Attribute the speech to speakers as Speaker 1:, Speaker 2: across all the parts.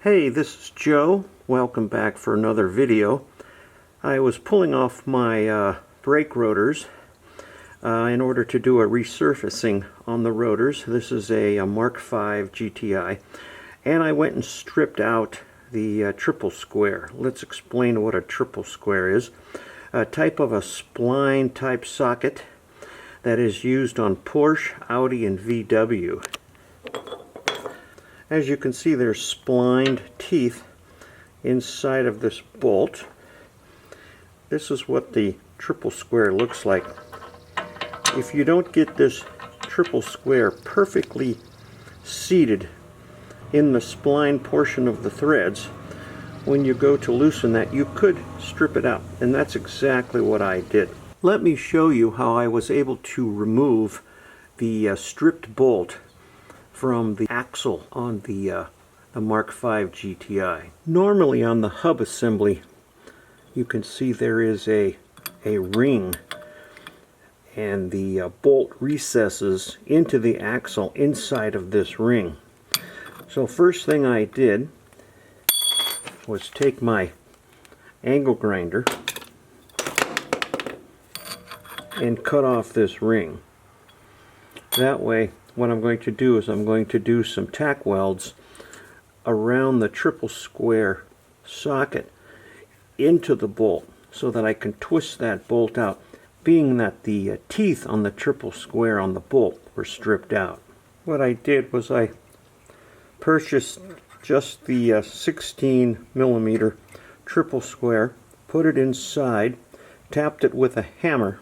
Speaker 1: Hey, this is Joe. Welcome back for another video. I was pulling off my brake rotors in order to do a resurfacing on the rotors. This is a MK5 GTI, and I went and stripped out the triple square. Let's explain what a triple square is. A type of a spline type socket that is used on Porsche, Audi, and VW. As you can see, there's splined teeth inside of this bolt. This is what the triple square looks like. If you don't get this triple square perfectly seated in the spline portion of the threads, when you go to loosen that, you could strip it out, and that's exactly what I did. Let me show you how I was able to remove the stripped bolt from the axle on the MK5 GTI. Normally on the hub assembly, you can see there is a ring, and the bolt recesses into the axle inside of this ring. So first thing I did was take my angle grinder and cut off this ring. That way, what I'm going to do is I'm going to do some tack welds around the triple square socket into the bolt so that I can twist that bolt out, being that the teeth on the triple square on the bolt were stripped out. What I did was I purchased just the 16 millimeter triple square, put it inside, tapped it with a hammer,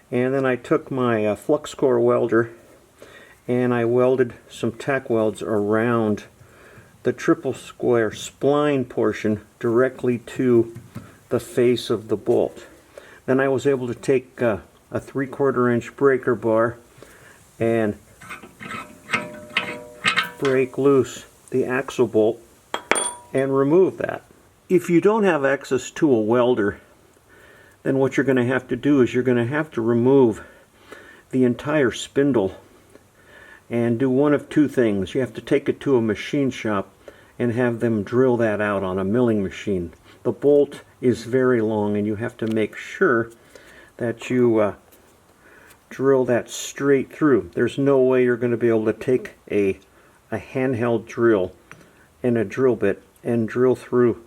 Speaker 1: and then I took my Flux core welder and I welded some tack welds around the triple square spline portion directly to the face of the bolt. Then I was able to take a 3/4 inch breaker bar and break loose the axle bolt and remove that. If you don't have access to a welder, then what you're going to have to do is you're going to have to remove the entire spindle and do one of two things. You have to take it to a machine shop and have them drill that out on a milling machine. The bolt is very long, and you have to make sure that you drill that straight through. There's no way you're going to be able to take a handheld drill and a drill bit and drill through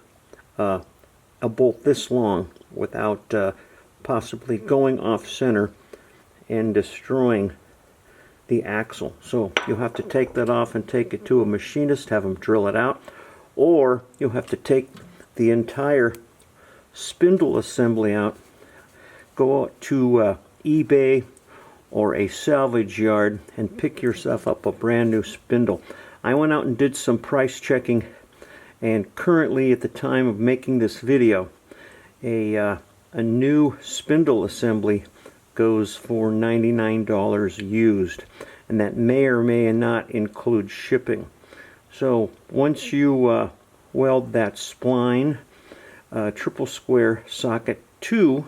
Speaker 1: a bolt this long without possibly going off center and destroying the axle. So you'll have to take that off and take it to a machinist, have them drill it out, or you'll have to take the entire spindle assembly out, go out to eBay or a salvage yard and pick yourself up a brand new spindle. I went out and did some price checking, and currently at the time of making this video, a new spindle assembly goes for $99 used, and that may or may not include shipping. So once you weld that spline triple square socket to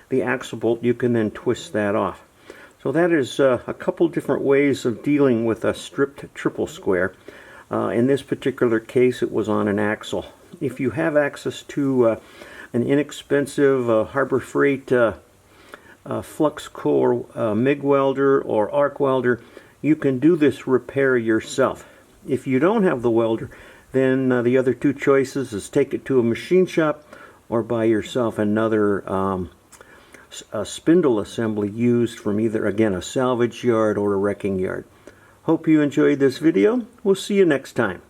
Speaker 1: the axle bolt, you can then twist that off. So that is a couple different ways of dealing with a stripped triple square. In this particular case, it was on an axle. If you have access to an inexpensive Harbor Freight Flux core MIG welder or arc welder, you can do this repair yourself. If you don't have the welder, then the other two choices is take it to a machine shop or buy yourself another spindle assembly used from either, again, a salvage yard or a wrecking yard. Hope you enjoyed this video. We'll see you next time.